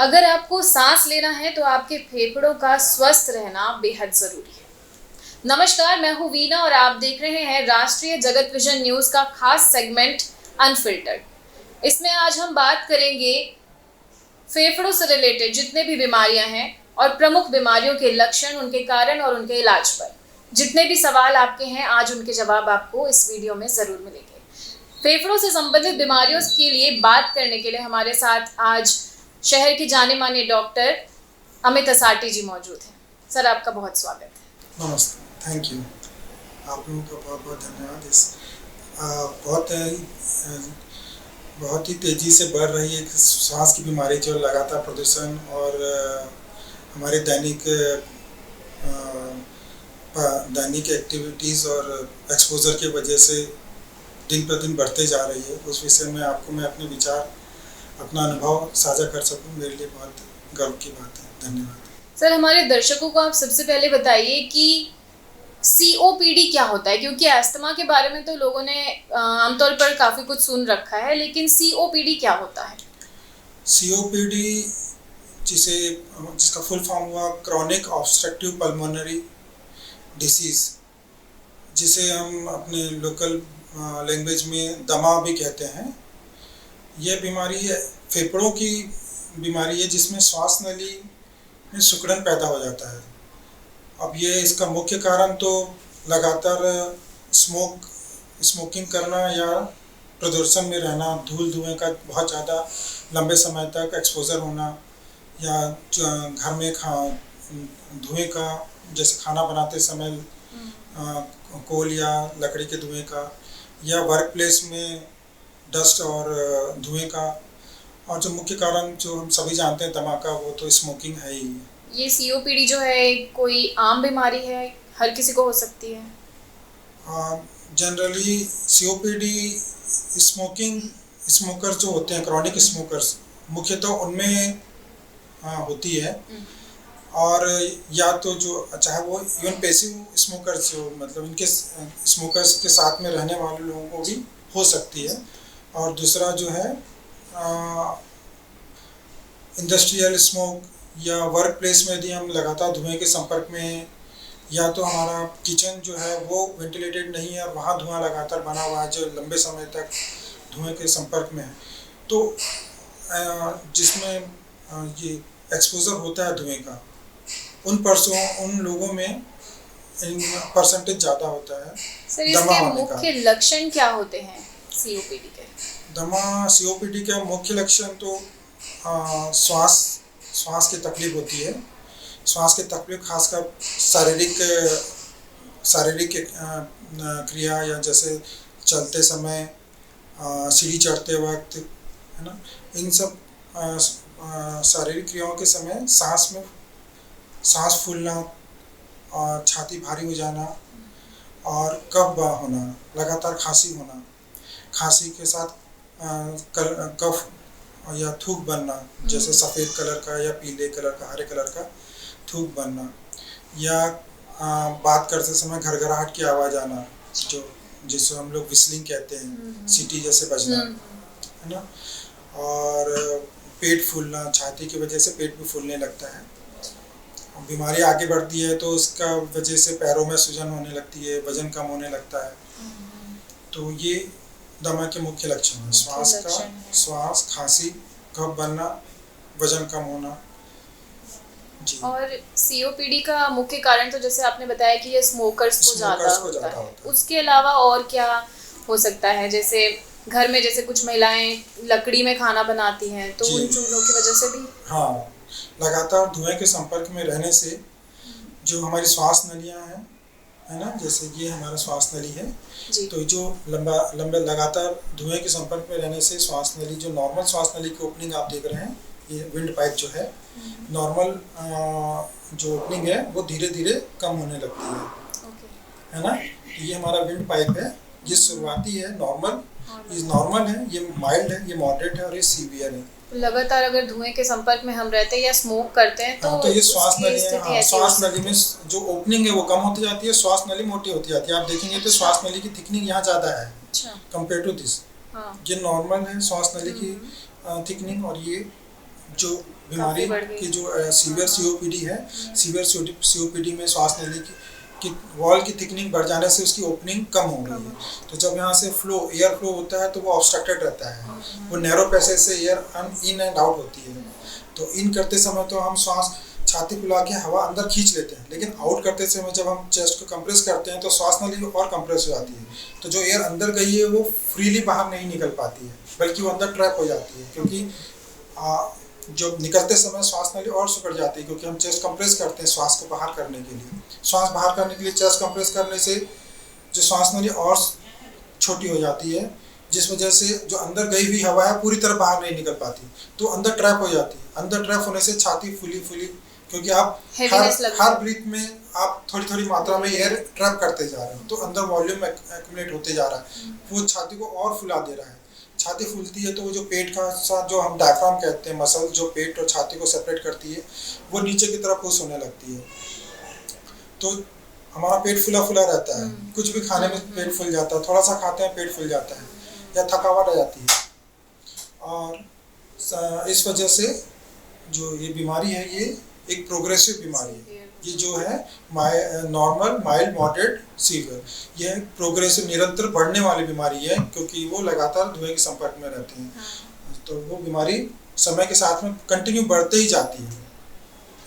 अगर आपको सांस लेना है तो आपके फेफड़ों का स्वस्थ रहना बेहद जरूरी है। नमस्कार, मैं हूँ वीना और आप देख रहे हैं राष्ट्रीय जगत विजन न्यूज का खास सेगमेंट अनफिल्टर्ड। इसमें आज हम बात करेंगे फेफड़ों से रिलेटेड जितने भी बीमारियां हैं और प्रमुख बीमारियों के लक्षण, उनके कारण और उनके इलाज पर जितने भी सवाल आपके हैं, आज उनके जवाब आपको इस वीडियो में जरूर मिलेंगे। फेफड़ों से संबंधित बीमारियों के लिए बात करने के लिए हमारे साथ आज शहर के जाने माने डॉक्टर अमित असाटी जी मौजूद हैं। सर, आपका बहुत स्वागत है। नमस्ते, थैंक यू। आप लोगों का बहुत बहुत धन्यवाद। बहुत ही तेज़ी से बढ़ रही एक सांस की बीमारी जो लगातार प्रदूषण और हमारे दैनिक एक्टिविटीज़ और एक्सपोजर की वजह से दिन पर दिन बढ़ते जा रही है। उस विषय में मैं अपने विचार, अपना अनुभव साझा कर सकूं, मेरे लिए बहुत गर्व की बात है। धन्यवाद। सर, हमारे दर्शकों को आप सबसे पहले बताइए कि COPD क्या होता है, क्योंकि अस्थमा के बारे में तो लोगों ने आमतौर पर काफ़ी कुछ सुन रखा है, लेकिन COPD क्या होता है? COPD जिसका फुल फॉर्म हुआ क्रॉनिक ऑब्स्ट्रक्टिव पल्मोनरी डिसीज़, जिसे हम अपने लोकल लैंग्वेज में दमा भी कहते हैं। यह बीमारी फेफड़ों की बीमारी है जिसमें श्वास नली में सिकुड़न पैदा हो जाता है। अब ये इसका मुख्य कारण तो लगातार स्मोकिंग करना या प्रदूषण में रहना, धूल धुएं का बहुत ज़्यादा लंबे समय तक एक्सपोजर होना, या घर में धुएं का, जैसे खाना बनाते समय कोल या लकड़ी के धुएं का, या वर्क प्लेस में डस्ट और धुएं का, और जो मुख्य कारण जो हम सभी जानते हैं दमा का, वो तो स्मोकिंग है ही। ये COPD जो है कोई आम बीमारी है, हर किसी को हो सकती है? जनरली COPD स्मोकर्स जो होते हैं, क्रॉनिक स्मोकर्स, मुख्यतः उनमें होती है। और या तो जो चाहे वो इवन पैसिव स्मोकर्स, जो मतलब इनके स्मोकर्स के साथ में रहने वाले लोगों को भी हो सकती है। और दूसरा जो है इंडस्ट्रियल स्मोक, या वर्क प्लेस में यदि हम लगातार धुएं के संपर्क में, या तो हमारा किचन जो है वो वेंटिलेटेड नहीं है और वहाँ धुआं लगातार बना हुआ है जो लंबे समय तक धुएं के संपर्क में है, तो जिसमें ये एक्सपोजर होता है धुएं का, उन लोगों में परसेंटेज ज़्यादा होता है। सर, इसके मुख्य लक्षण क्या होते हैं COPD के? COPD के मुख्य लक्षण तो श्वास की तकलीफ होती है। श्वास की तकलीफ खासकर शारीरिक क्रिया, या जैसे चलते समय, सीढ़ी चढ़ते वक्त, है ना, इन सब शारीरिक क्रियाओं के समय सांस फूलना और छाती भारी हो जाना, और कफ होना, लगातार खांसी होना, खांसी के साथ कफ या थूक बनना, जैसे सफ़ेद कलर का या पीले कलर का, हरे कलर का थूक बनना, या बात करते समय घरघराहट की आवाज़ आना, जिसे हम लोग विस्लिंग कहते हैं, सीटी जैसे बजना, है ना, और पेट फूलना, छाती की वजह से पेट भी फूलने लगता है। बीमारी आगे बढ़ती है तो उसका वजह से पैरों में सूजन होने लगती है, वजन कम होने लगता है। तो ये दमा के मुख्य लक्षण हैं। श्वास, खांसी, कफ बनना, वजन कम होना जी। और COPD का मुख्य कारण तो जैसे आपने बताया कि ये स्मोकर्स को ज़्यादा होता है। उसके अलावा और क्या हो सकता है? जैसे घर में जैसे कुछ महिलाएं लकड़ी में खाना बनाती हैं, तो उन चूल्हों की वजह से भी? हाँ, लगातार धुएं के संपर्क में रहने से जो हमारी श्वास नलियाँ हैं, है ना, जैसे ये हमारा श्वास नली है, तो जो लंबा लगातार धुएं के संपर्क में रहने से श्वास नली, जो नॉर्मल श्वास नली की ओपनिंग आप देख रहे हैं, ये विंड पाइप जो है, नॉर्मल जो ओपनिंग है वो धीरे धीरे कम होने लगती है ना। ये हमारा विंड पाइप है, ये शुरुआती है, नॉर्मल है, ये माइल्ड है, ये मॉडरेट है, और ये सीवियर है। लगातार अगर धुएं के संपर्क में हम रहते हैं या स्मोक करते हैं तो ये श्वास नली में जो ओपनिंग है वो कम होती जाती है, श्वास नली मोटी होती जाती है। आप देखेंगे तो श्वास नली की थिकनिंग यहाँ ज़्यादा है कंपेयर टू दिस। ये नॉर्मल है श्वास नली की थिकनिंग, और ये जो बीमारी बढ़ गई। की जो सीवियर सीओपीडी है, सीवियर सीओपीडी में श्वास नली की वॉल की थिकनिंग बढ़ जाने से उसकी ओपनिंग कम हो गई है। तो जब यहाँ से एयर फ्लो होता है तो वो ऑब्स्ट्रक्टेड रहता है, वो नैरो पैसेज से एयर इन एंड आउट होती है। तो इन करते समय तो हम श्वास छाती फुला के हवा अंदर खींच लेते हैं, लेकिन आउट करते समय जब हम चेस्ट को कंप्रेस करते हैं तो श्वास नली और कंप्रेस हो जाती है। तो जो एयर अंदर गई है वो फ्रीली बाहर नहीं निकल पाती है, बल्कि वो अंदर ट्रैप हो जाती है, क्योंकि जो निकलते समय श्वास नली और सिकुड़ जाती है, क्योंकि हम चेस्ट कंप्रेस करते हैं श्वास को बाहर करने के लिए। श्वास बाहर करने के लिए चेस्ट कंप्रेस करने से जो श्वास नली और छोटी हो जाती है, जिस वजह से जो अंदर गई हुई हवा है पूरी तरह बाहर नहीं निकल पाती, तो अंदर ट्रैप हो जाती है। अंदर ट्रैप होने से छाती फुली क्योंकि आप हर ब्रीथ में आप थोड़ी थोड़ी मात्रा में एयर ट्रैप करते जा रहे हो, तो अंदर वॉल्यूम एक्यूमुलेट होते जा रहा है, वो छाती को और फुला दे रहा है। छाती फूलती है तो वो जो पेट का साथ जो हम डायफ्राम कहते हैं, मसल जो पेट और छाती को सेपरेट करती है, वो नीचे की तरफ पुश होने लगती है। तो हमारा पेट फुला फुला रहता है, कुछ भी खाने में पेट फूल जाता है, थोड़ा सा खाते हैं पेट फूल जाता है, या थकावट आ जाती है। और इस वजह से जो ये बीमारी है ये एक प्रोग्रेसिव बीमारी है। ये जो है नॉर्मल, माइल्ड, मॉडरेट, सीवियर, ये प्रोग्रेसिव निरंतर बढ़ने वाली बीमारी है, क्योंकि वो लगातार धुएं के संपर्क में रहते हैं। तो वो बीमारी समय के साथ में कंटिन्यू बढ़ते ही जाती है,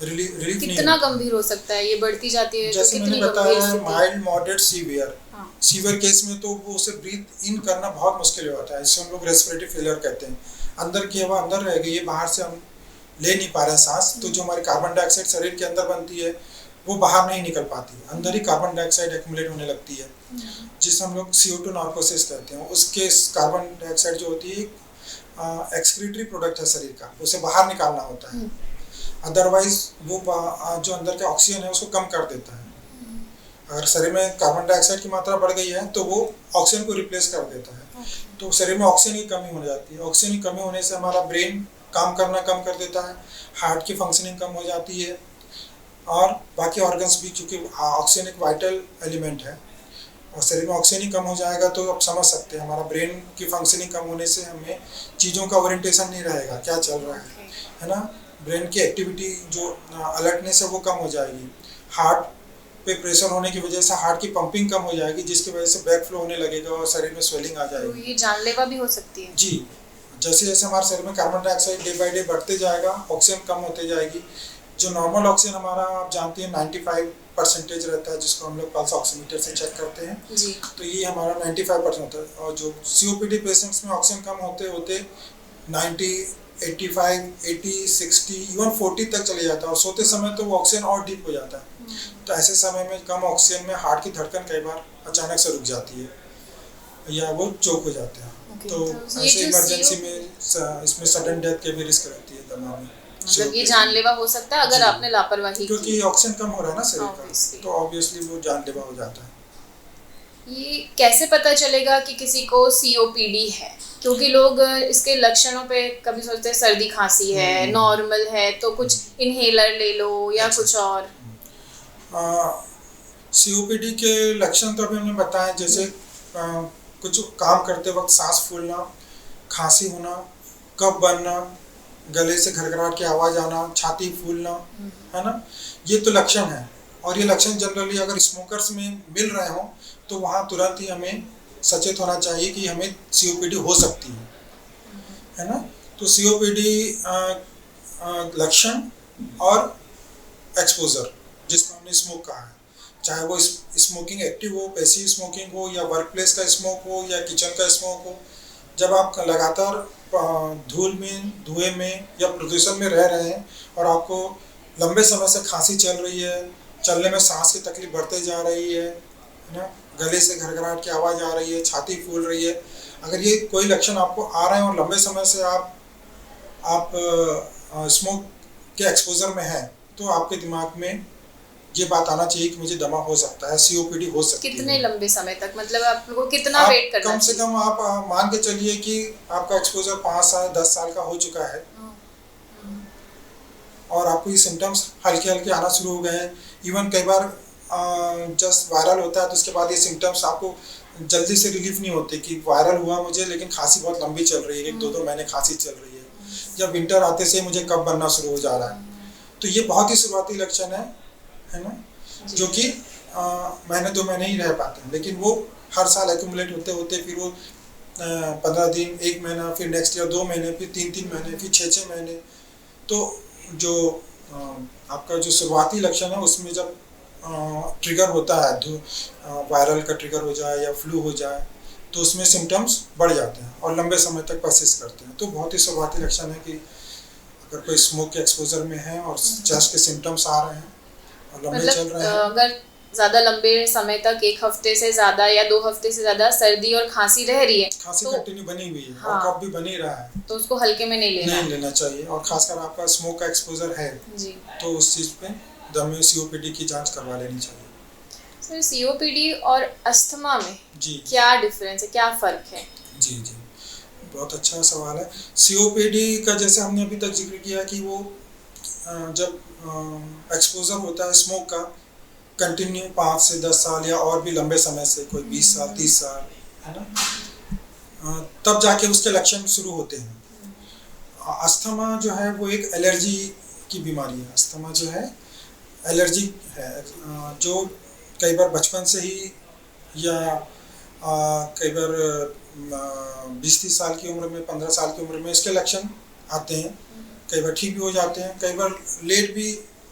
रिलीफ कितना गंभीर हो सकता है ये बढ़ती जाती है? जैसे मैंने बताया mild, moderate, severe. Severe case में तो वो उसे ब्रीथ इन करना बहुत मुश्किल होता है, इससे हम लोग रेस्पिरेटरी फेलियर कहते हैं। अंदर की हवा अंदर रह गई है, बाहर से हम ले नहीं पा रहे हैं सांस, तो जो हमारी कार्बन डाइऑक्साइड शरीर के अंदर बनती है वो बाहर नहीं निकल पाती, अंदर ही कार्बन डाइऑक्साइड एक्यूमुलेट होने लगती है, जिसे हम लोग CO2 नार्कोसिस कहते हैं। उसके कार्बन डाइऑक्साइड जो होती है एक्सक्रीटरी प्रोडक्ट है शरीर का, उसे बाहर निकालना होता है, अदरवाइज वो जो अंदर का ऑक्सीजन है उसको कम कर देता है। अगर शरीर में कार्बन डाइऑक्साइड की मात्रा बढ़ गई है तो वो ऑक्सीजन को रिप्लेस कर देता है, तो शरीर में ऑक्सीजन की कमी हो जाती है। ऑक्सीजन की कमी होने से हमारा ब्रेन काम करना कम कर देता है, हार्ट की फंक्शनिंग कम हो जाती है, और बाकी ऑर्गन्स भी, क्योंकि ऑक्सीजन एक वाइटल एलिमेंट है, और शरीर में ऑक्सीजन ही कम हो जाएगा तो आप समझ सकते हैं हमारा ब्रेन की फंक्शनिंग कम होने से हमें चीज़ों का ओरिएंटेशन नहीं रहेगा, क्या चल रहा है ना। ब्रेन की एक्टिविटी जो अलर्टनेस है वो कम हो जाएगी, हार्ट पे प्रेशर होने की वजह से हार्ट की पंपिंग कम हो जाएगी, जिसकी वजह से बैक फ्लो होने लगेगा और शरीर में स्वेलिंग आ जाएगी। तो ये जानलेवा भी हो सकती है जी। जैसे जैसे हमारे शरीर में carbon dioxide day by day बढ़ते जाएगा, ऑक्सीजन कम होते जाएगी। जो नॉर्मल ऑक्सीजन हमारा आप जानते हैं 95% रहता है, जिसको हम लोग पल्स ऑक्सीमीटर से चेक करते हैं जी। तो ये हमारा 95% होता है। और जो COPD पेशेंट्स में ऑक्सीजन कम होते होते 90, 85, 80, 60, इवन 40 तक चले जाता है, और सोते समय तो वो ऑक्सीजन और डीप हो जाता है। तो ऐसे समय में कम ऑक्सीजन में हार्ट की धड़कन कई बार अचानक से रुक जाती है, या वो चोक हो जाते हैं। तो ऐसे इमरजेंसी में इसमें सडन डेथ के भी रिस्क रहती है दमा में। मतलब ये जानलेवा हो सकता है अगर आपने लापरवाही की, क्योंकि ऑक्सीजन कम हो रहा है ना शरीर का, तो ऑब्वियसली वो जानलेवा हो जाता है। ये कैसे पता चलेगा कि किसी को COPD है? क्योंकि लोग इसके लक्षणों पे कभी सोचते हैं सर्दी खांसी है, नॉर्मल है तो कुछ इनहेलर ले लो या कुछ और। COPD के लक्षण तो अभी हमने बताए, जैसे कुछ काम करते वक्त सांस फूलना, खांसी होना, कफ बनना, गले से घरघराहट की आवाज़ आना, छाती फूलना, है ना, ये तो लक्षण है। और ये लक्षण जनरली अगर स्मोकर्स में मिल रहे हों तो वहाँ तुरंत ही हमें सचेत होना चाहिए कि हमें COPD हो सकती है ना। तो COPD लक्षण और एक्सपोजर, जिसको हमने स्मोक कहा है, चाहे वो स्मोकिंग एक्टिव हो, पैसिव स्मोकिंग हो, या वर्क प्लेस का स्मोक हो, या किचन का स्मोक हो, जब आप लगातार धूल में, धुएं में या प्रदूषण में रह रहे हैं और आपको लंबे समय से खांसी चल रही है, चलने में सांस की तकलीफ बढ़ते जा रही है ना, गले से घरघराहट की आवाज़ आ रही है, छाती फूल रही है, अगर ये कोई लक्षण आपको आ रहे हैं और लंबे समय से आप स्मोक के एक्सपोजर में हैं, तो आपके दिमाग में ये बात आना चाहिए कि मुझे दमा हो सकता है, COPD हो सकती है। कितने लंबे समय तक, मतलब आपको कितना वेट करना कम से कम आप मान के चलिए कि आपका एक्सपोजर 5 साल 10 साल का हो चुका है और आपको ये सिम्टम्स हल्के हल्के आना शुरू हो गए हैं। इवन कई बार जस्ट वायरल होता है तो उसके बाद ये सिम्टम्स आपको जल्दी से रिलीफ नहीं होते कि वायरल हुआ मुझे, लेकिन खांसी बहुत लंबी चल रही है, 1-2 महीने खांसी चल रही है। या विंटर आते से मुझे कफ बनना शुरू हो जा रहा है। तो ये बहुत ही शुरुआती लक्षण है ना, जो कि महीने 2 महीने ही रह पाते हैं, लेकिन वो हर साल एक्यूमुलेट होते होते फिर वो 15 दिन, 1 महीना, फिर नेक्स्ट ईयर 2 महीने, फिर 3 महीने, फिर 6 महीने। तो जो आपका जो शुरुआती लक्षण है उसमें जब ट्रिगर होता है, वायरल का ट्रिगर हो जाए या फ्लू हो जाए, तो उसमें सिम्टम्स बढ़ जाते हैं और लंबे समय तक परसिस्ट करते हैं। तो बहुत ही शुरुआती लक्षण है कि अगर कोई स्मोक के एक्सपोजर में है और चेस्ट के सिम्टम्स आ रहे हैं और लंबे चल रहे हैं, अगर ज़्यादा लंबे समय तक 1 हफ्ते से ज़्यादा या 2 हफ्ते से ज़्यादा सर्दी और खांसी रह रही है, खांसी तो कंटिन्यू बनी हुई है हाँ, और कफ भी बनी रहा है, तो उसको हल्के में नहीं लेना चाहिए। और खासकर आपका स्मोक का एक्सपोजर है जी, तो उस चीज़ पे दमे COPD की जांच करवा लेनी चाहिए। सर COPD और अस्थमा में जी क्या डिफरेंस है, क्या फ़र्क है? जी बहुत अच्छा सवाल है। COPD का जैसे हमने अभी तक जिक्र किया कि वो जब एक्सपोजर होता है स्मोक का कंटिन्यू 5 से 10 साल या और भी लंबे समय से, कोई 20 साल 30 साल, है ना, तब जाके उसके लक्षण शुरू होते हैं। अस्थमा जो है वो एक एलर्जी की बीमारी है। अस्थमा जो है एलर्जी है, जो कई बार बचपन से ही या कई बार 20-30 साल की उम्र में, 15 साल की उम्र में इसके लक्षण आते हैं। कई बार ठीक भी हो जाते हैं, कई बार लेट भी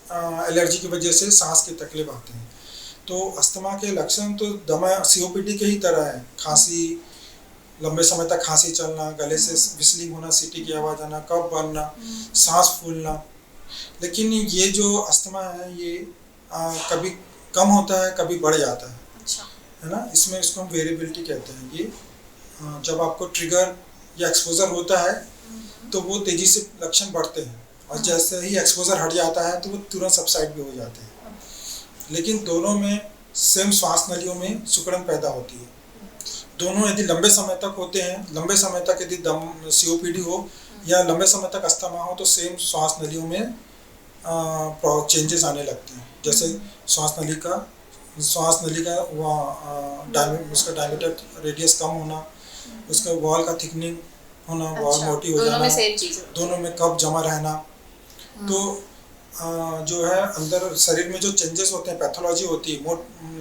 एलर्जी की वजह से सांस की तकलीफ आते हैं। तो अस्थमा के लक्षण तो दमा COPD के ही तरह है। खांसी, लंबे समय तक खांसी चलना, गले से विस्लिंग होना, सीटी की आवाज़ आना, कफ बनना, सांस फूलना। लेकिन ये जो अस्थमा है ये कभी कम होता है, कभी बढ़ जाता है, है ना। इसमें इसको हम वेरिएबिलिटी कहते हैं। ये जब आपको ट्रिगर या एक्सपोजर होता है तो वो तेज़ी से लक्षण बढ़ते हैं और जैसे ही एक्सपोजर हट जाता है तो वो तुरंत सबसाइड भी हो जाते हैं। लेकिन दोनों में सेम श्वास नलियों में सिकुड़न पैदा होती है। दोनों यदि लंबे समय तक होते हैं, लंबे समय तक यदि COPD हो या लंबे समय तक अस्थमा हो, तो सेम श्वास नलियों में चेंजेस आने लगते हैं। जैसे श्वास नली का उसका डायमीटर रेडियस कम होना, उसका वॉल का थिकनिंग होना, वॉल मोटी हो जाना, दोनों में कफ जमा रहना। तो जो है अंदर शरीर में जो चेंजेस होते हैं, पैथोलॉजी होती है,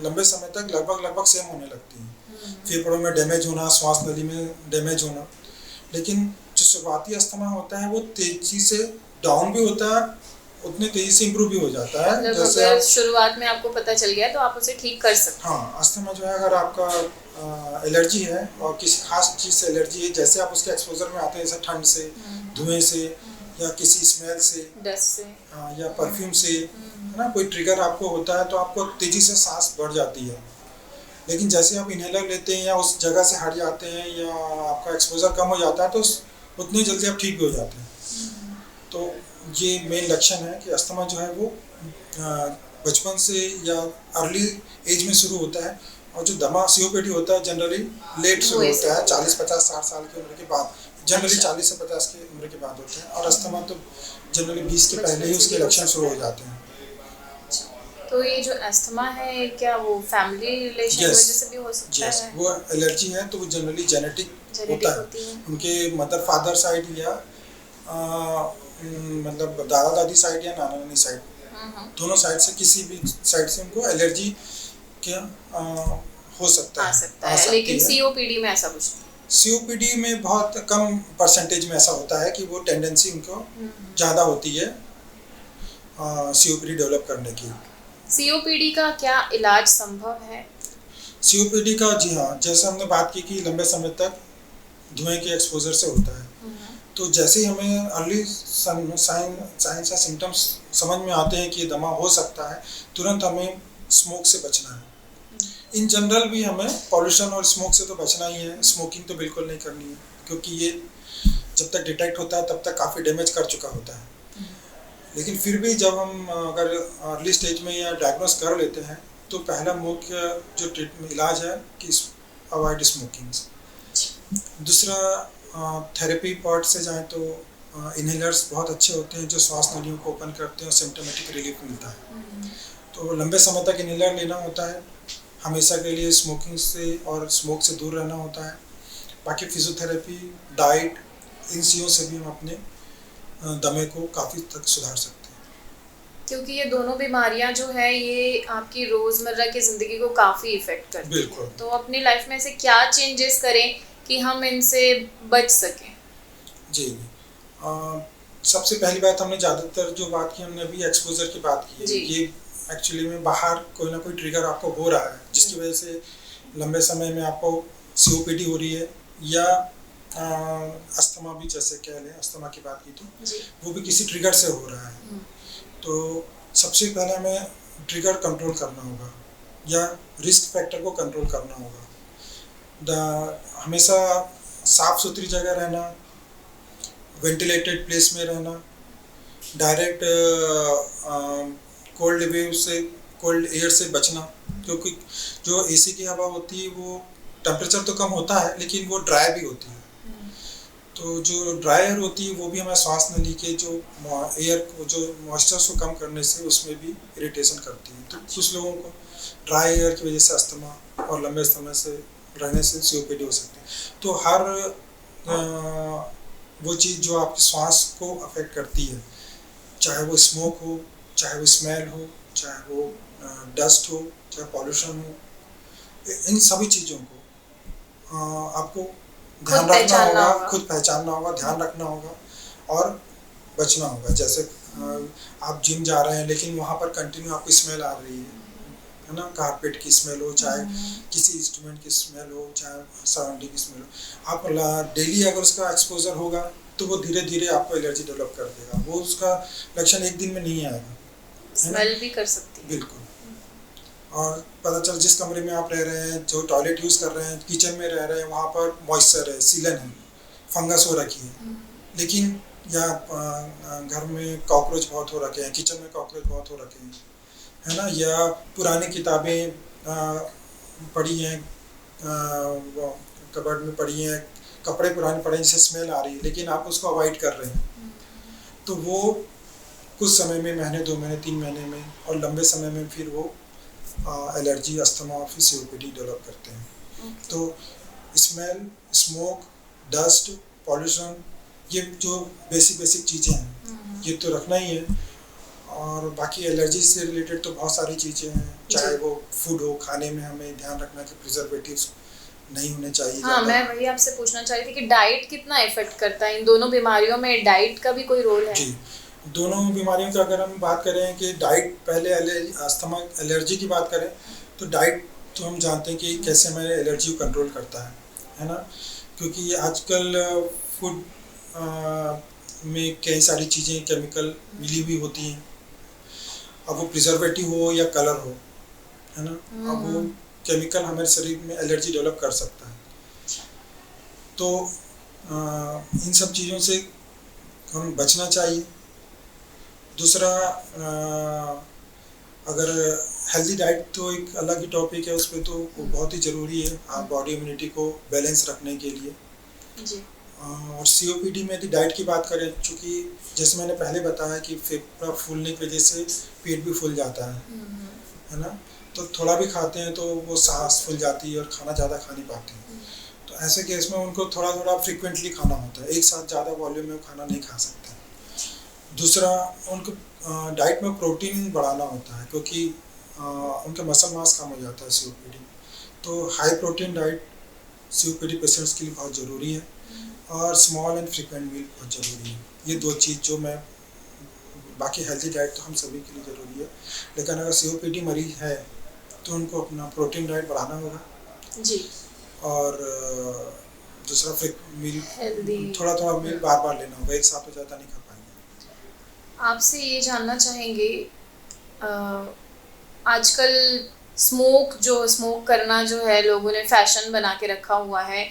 लंबे समय तक लगभग सेम होने लगती है। फेफड़ों में डैमेज होना, श्वास नली में डैमेज होना। लेकिन जो शुरुआती अस्थमा होता है वो तेजी से डाउन भी होता है, उतनी तेजी से इम्प्रूव भी हो जाता है। मतलब अगर शुरुआत में आपको पता चल गया तो आप उसे ठीक कर सकते हैं। हाँ, अस्थमा जो है अगर आपका एलर्जी है और किसी खास चीज़ से एलर्जी है, जैसे आप उसके एक्सपोजर में आते हैं, जैसे ठंड से, धुएं से या किसी स्मेल से, डस्ट से, या परफ्यूम से, है ना, कोई ट्रिगर आपको होता है तो आपको तेज़ी से सांस बढ़ जाती है। लेकिन जैसे आप इनहेलर लेते हैं या उस जगह से हट जाते हैं या आपका एक्सपोजर कम हो जाता है तो उतनी जल्दी आप ठीक भी हो जाते हैं। तो ये मेन लक्षण है कि अस्थमा जो है वो बचपन से या अर्ली एज में शुरू होता है, और जो दमा COPD होता है जनरली लेट शुरू होता है, 40-50-60 साल की उम्र के बाद, जनरली 40 से 50 की उम्र के बाद होते हैं। और अस्थमा तो जनरली 20 के पहले ही उसके लक्षण शुरू हो जाते हैं। तो ये जो अस्थमा है क्या वो फैमिली रिलेशन की वजह से भी हो सकता है? वो एलर्जी है तो वो जनरली जेनेटिक होता है। उनके मदर फादर साइड या मतलब दादा दादी साइड या नाना नानी साइड, दोनों साइड से किसी भी साइड से उनको एलर्जी क्या हो सकता है। लेकिन COPD में ऐसा कुछ नहीं। COPD में बहुत कम परसेंटेज में ऐसा होता है कि वो टेंडेंसी उनको ज़्यादा होती है COPD डेवलप करने की। COPD का क्या इलाज संभव है? COPD का जी हाँ, जैसे हमने बात की कि लंबे समय तक धुएं के एक्सपोजर से होता है, तो जैसे ही हमें अर्ली साइंस या सिम्टम्स समझ में आते हैं कि ये दमा हो सकता है, तुरंत हमें स्मोक से बचना है। इन जनरल भी हमें पॉल्यूशन और स्मोक से तो बचना ही है, स्मोकिंग तो बिल्कुल नहीं करनी है, क्योंकि ये जब तक डिटेक्ट होता है तब तक काफ़ी डैमेज कर चुका होता है। लेकिन फिर भी जब हम अगर अर्ली स्टेज में या डायग्नोस कर लेते हैं तो पहला मुख्य जो ट्रीटमेंट इलाज है कि अवॉइड स्मोकिंग। दूसरा थेरेपी पार्ट से जाएँ तो इनहेलर्स बहुत अच्छे होते हैं जो श्वास नलियों को ओपन करते हैं और सिम्टोमेटिक रिलीफ मिलता है। तो लंबे समय तक इनहेलर लेना होता है, हमेशा के लिए स्मोकिंग से और स्मोक से दूर रहना होता है। बाकी फिजियोथेरेपी, डाइट, इन चीज़ों से भी हम अपने दमे को काफ़ी तक सुधार सकते हैं। क्योंकि ये दोनों बीमारियां जो है ये आपकी रोज़मर्रा की ज़िंदगी को काफ़ी इफ़ेक्ट करती हैं। बिल्कुल। तो अपनी लाइफ में ऐसे क्या चेंजेस करें कि हम इनसे बच सकें? जी। सबसे पहली बात हमने ज़्यादातर जो बात की हमने अभी एक्सपोज़र की बात की है। जी। ये एक्चुअली में बाहर कोई ना कोई ट्रिगर आपको हो रहा है जिसकी वजह से लंबे समय में आपको सीओपीडी हो रही है या अस्थमा भी जैसे कह लें, अस्थमा की बात की तो जी। वो भी किसी ट्रिगर से हो रहा है। तो सबसे पहले हमें ट्रिगर कंट्रोल करना होगा या रिस्क फैक्टर को कंट्रोल करना होगा। हमेशा साफ सुथरी जगह रहना, वेंटिलेटेड प्लेस में रहना, डायरेक्ट कोल्ड वेव से, कोल्ड एयर से बचना, क्योंकि जो एसी की हवा होती है वो टेम्परेचर तो कम होता है लेकिन वो ड्राई भी होती है। तो जो ड्राई एयर होती है वो भी हमारे सांस नली के जो एयर को, जो मॉइस्चर को कम करने से उसमें भी इरिटेशन करती है। तो कुछ लोगों को ड्राई एयर की वजह से अस्थमा और लंबे समय से रहने से सीओपीडी हो सकती है। तो हर वो चीज़ जो आपकी श्वास को अफेक्ट करती है, चाहे वो स्मोक हो, चाहे वो स्मेल हो, चाहे वो डस्ट हो, चाहे पॉल्यूशन हो, इन सभी चीज़ों को आपको ध्यान रखना होगा, खुद पहचानना होगा, ध्यान रखना होगा और बचना होगा। जैसे आप जिम जा रहे हैं लेकिन वहाँ पर कंटिन्यू आपको स्मेल आ रही है ना, कारपेट की स्मेल हो, चाहे किसी इंस्ट्रूमेंट की स्मेल हो, चाहे सराउंडिंग की स्मेल हो, आप डेली अगर उसका एक्सपोजर होगा तो वो धीरे धीरे आपको एलर्जी डेवलप कर देगा। वो उसका लक्षण एक दिन में नहीं आएगा, स्मेल भी कर सकती है। बिल्कुल। और पता चल जिस कमरे में आप रह रहे हैं, जो टॉयलेट यूज़ कर रहे हैं, किचन में रह रहे हैं, वहाँ पर मॉइस्चर है, सीलन है, फंगस हो रखी है, लेकिन या घर में कॉकरोच बहुत हो रखे हैं, किचन में कॉकरोच बहुत हो रखे हैं, है ना, या पुरानी किताबें पड़ी हैं, कबर्ड में पड़ी हैं, कपड़े पुराने पड़े हैं जिससे स्मेल आ रही है लेकिन आप उसको अवॉइड कर रहे हैं, तो वो कुछ समय में, महीने 2 महीने 3 महीने में और लंबे समय में फिर वो एलर्जी, अस्थमा और फिर सीओपीडी डेवलप करते हैं। तो स्मेल, स्मोक, डस्ट, पॉल्यूशन, ये जो बेसिक चीज़ें हैं ये तो रखना ही है। और बाकी एलर्जी से रिलेटेड तो बहुत सारी चीज़ें हैं, चाहे वो फूड हो, खाने में हमें ध्यान रखना कि प्रिजर्वेटिव्स नहीं होने चाहिए। हाँ, मैं वही आपसे पूछना चाह रही थी कि डाइट कितना इफेक्ट करता है इन दोनों बीमारियों में, डाइट का भी कोई रोल है? जी, दोनों बीमारियों की अगर हम बात करें कि डाइट, पहले अस्थमा एलर्जी की बात करें तो डाइट तो हम जानते हैं कि कैसे हमारे एलर्जी को कंट्रोल करता है ना, क्योंकि आजकल फूड में कई सारी चीज़ें केमिकल मिली हुई होती हैं, अब वो प्रिजर्वेटिव हो या कलर हो, है ना, अब वो केमिकल हमारे शरीर में एलर्जी डेवलप कर सकता है। तो इन सब चीज़ों से हम बचना चाहिए। दूसरा, अगर हेल्दी डाइट तो एक अलग ही टॉपिक है, उस पर तो वो बहुत ही ज़रूरी है आप बॉडी इम्यूनिटी को बैलेंस रखने के लिए जी। और सीओपीडी में यदि डाइट की बात करें, चूँकि जैसे मैंने पहले बताया कि फेफड़ा फूलने की वजह से पेट भी फूल जाता है ना, तो थोड़ा भी खाते हैं तो वो सांस फूल जाती है और खाना ज़्यादा खा नहीं पाते हैं। तो ऐसे केस में उनको थोड़ा थोड़ा फ्रिक्वेंटली खाना होता है, एक साथ ज़्यादा वॉल्यूम में खाना नहीं खा सकते। दूसरा, उनको डाइट में प्रोटीन बढ़ाना होता है, क्योंकि उनका मसल मास कम हो जाता है सीओपीडी, तो high protein diet COPD patients के लिए बहुत ज़रूरी है और स्मॉल एंड फ्रिक्वेंट मील बहुत ज़रूरी है। ये 2 चीज़ जो मैं, बाकी हेल्दी डाइट तो हम सभी के लिए ज़रूरी है, लेकिन अगर सीओपीडी मरीज है तो उनको अपना प्रोटीन डाइट बढ़ाना होगा जी, और दूसरा मील, थोड़ा थोड़ा मील बार बार लेना होगा, एक साथ तो ज़्यादा नहीं खा पाएंगे। आपसे ये जानना चाहेंगे, आजकल स्मोक करना जो है लोगों ने फैशन बना के रखा हुआ है।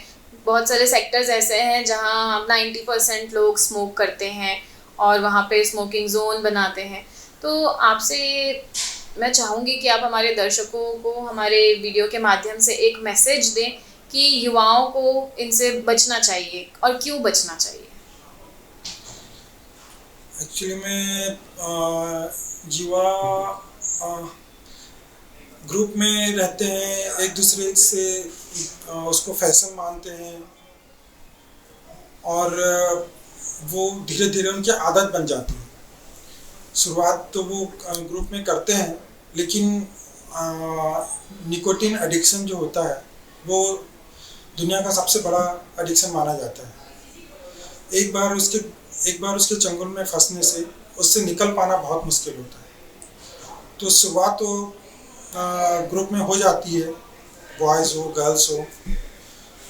बहुत सारे सेक्टर्स ऐसे हैं जहाँ 90% लोग स्मोक करते हैं और वहाँ पे स्मोकिंग जोन बनाते हैं। तो आपसे मैं चाहूँगी कि आप हमारे दर्शकों को हमारे वीडियो के माध्यम से एक मैसेज दें कि युवाओं को इनसे बचना चाहिए और क्यों बचना चाहिए। एक्चुअली में युवा ग्रुप में रहते हैं, एक दूसरे से उसको फैशन मानते हैं और वो धीरे धीरे उनकी आदत बन जाती है। शुरुआत तो वो ग्रुप में करते हैं, लेकिन निकोटिन एडिक्शन जो होता है वो दुनिया का सबसे बड़ा एडिक्शन माना जाता है। एक बार उसके चंगुल में फंसने से उससे निकल पाना बहुत मुश्किल होता है। तो शुरुआत तो ग्रुप में हो जाती है, बॉयज़ हो गर्ल्स हो,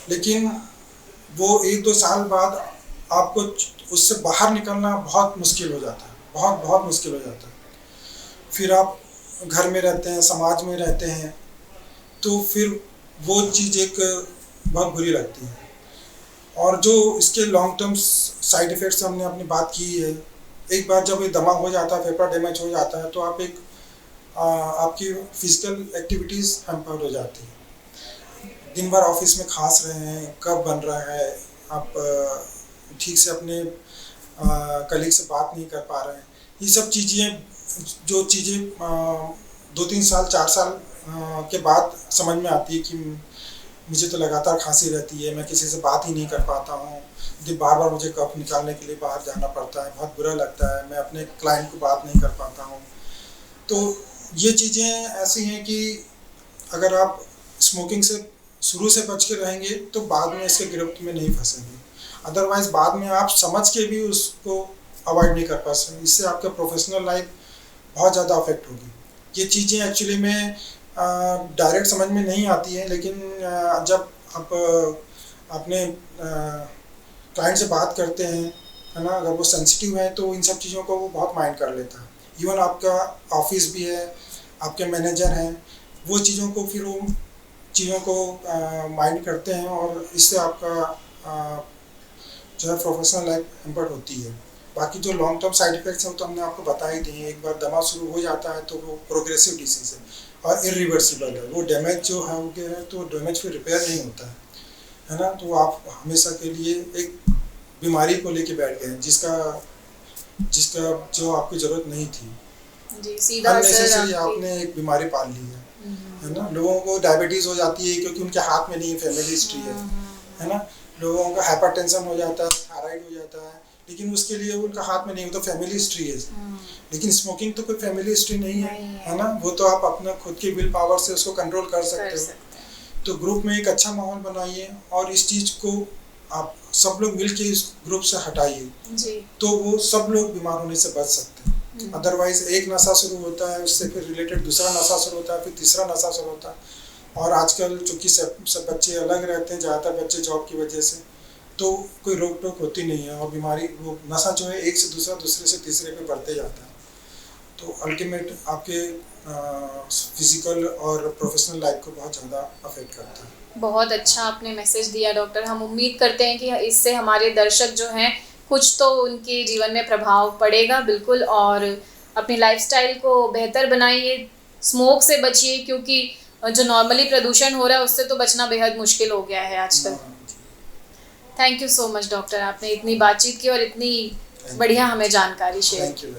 लेकिन वो 1-2 साल बाद आपको उससे बाहर निकलना बहुत मुश्किल हो जाता है, बहुत मुश्किल हो जाता है। फिर आप घर में रहते हैं, समाज में रहते हैं, तो फिर वो चीज़ एक बहुत बुरी लगती है। और जो इसके लॉन्ग टर्म साइड इफ़ेक्ट्स हमने अपनी बात की है, एक बार जब ये दमा हो जाता है, फेफड़ा डैमेज हो जाता है, तो आपकी फिजिकल एक्टिविटीज़ हैम्पर्ड हो जाती है। दिन भर ऑफिस में खांस रहे हैं, कब बन रहा है, आप ठीक से अपने कलीग से बात नहीं कर पा रहे हैं। ये सब चीज़ें 2-3 साल 4 साल के बाद समझ में आती है कि मुझे तो लगातार खांसी रहती है, मैं किसी से बात ही नहीं कर पाता हूँ, बार बार मुझे कफ निकालने के लिए बाहर जाना पड़ता है, बहुत बुरा लगता है, मैं अपने क्लाइंट को बात नहीं कर पाता हूँ। तो ये चीज़ें ऐसी हैं कि अगर आप स्मोकिंग से शुरू से बच के रहेंगे तो बाद में इसके गिरफ्त में नहीं फंसेंगे। अदरवाइज़ बाद में आप समझ के भी उसको अवॉइड नहीं कर पा सकते, इससे आपका प्रोफेशनल लाइफ बहुत ज़्यादा अफेक्ट होगी। ये चीज़ें एक्चुअली में डायरेक्ट समझ में नहीं आती हैं, लेकिन जब आप अपने क्लाइंट से बात करते हैं, है ना, अगर वो सेंसिटिव है तो इन सब चीज़ों को वो बहुत माइंड कर लेता है। इवन आपका ऑफिस भी है, आपके मैनेजर हैं, वो चीज़ों को माइंड करते हैं और इससे आपका जो है प्रोफेशनल लाइफ इम्पैक्ट होती है। बाकी जो लॉन्ग टर्म साइड इफेक्ट्स हैं वो तो हमने आपको बता ही दिए। एक बार दमा शुरू हो जाता है तो वो प्रोग्रेसिव डिसीज है और इरिवर्सिबल है। वो डैमेज जो है हो गया है तो डैमेज फिर रिपेयर नहीं होता है ना। तो आप हमेशा के लिए एक बीमारी को लेके बैठ गए जिसका जो आपकी ज़रूरत नहीं थी जी, सीधा अननेसेसरी आपने एक बीमारी पाल ली है ना। लोगों को डायबिटीज़ हो जाती है क्योंकि उनके हाथ में नहीं है, फैमिली हिस्ट्री है ना। लोगों का हाइपरटेंशन हो जाता है, थायराइड हो जाता है, लेकिन उसके लिए उनका हाथ में नहीं, वो तो फैमिली हिस्ट्री है। लेकिन स्मोकिंग तो कोई फैमिली हिस्ट्री नहीं है ना। वो तो आप अपना खुद की विल पावर से उसको कंट्रोल कर सकते हो। तो ग्रुप में एक अच्छा माहौल बनाइए और इस चीज़ को आप सब लोग मिल के इस ग्रुप से हटाइए, तो वो सब लोग बीमार होने से बच सकते हैं। अदरवाइज एक नशा शुरू होता है, उससे फिर रिलेटेड दूसरा नशा शुरू होता है, फिर तीसरा नशा शुरू होता है। और आजकल चूँकि सब बच्चे अलग रहते हैं, ज़्यादातर बच्चे जॉब की वजह से, तो कोई रोक टोक होती नहीं है और बीमारी वो नशा जो है एक से दूसरा, दूसरे से तीसरे पे बढ़ते जाता है। तो अल्टीमेट आपके फिजिकल और प्रोफेशनल लाइफ को बहुत ज़्यादा अफेक्ट करता है। बहुत अच्छा आपने मैसेज दिया डॉक्टर। हम उम्मीद करते हैं कि इससे हमारे दर्शक जो हैं कुछ तो उनके जीवन में प्रभाव पड़ेगा बिल्कुल। और अपनी लाइफस्टाइल को बेहतर बनाइए, स्मोक से बचिए, क्योंकि जो नॉर्मली प्रदूषण हो रहा है उससे तो बचना बेहद मुश्किल हो गया है आजकल। Thank you so much doctor, आपने इतनी बातचीत की और इतनी बढ़िया हमें जानकारी शेयर की।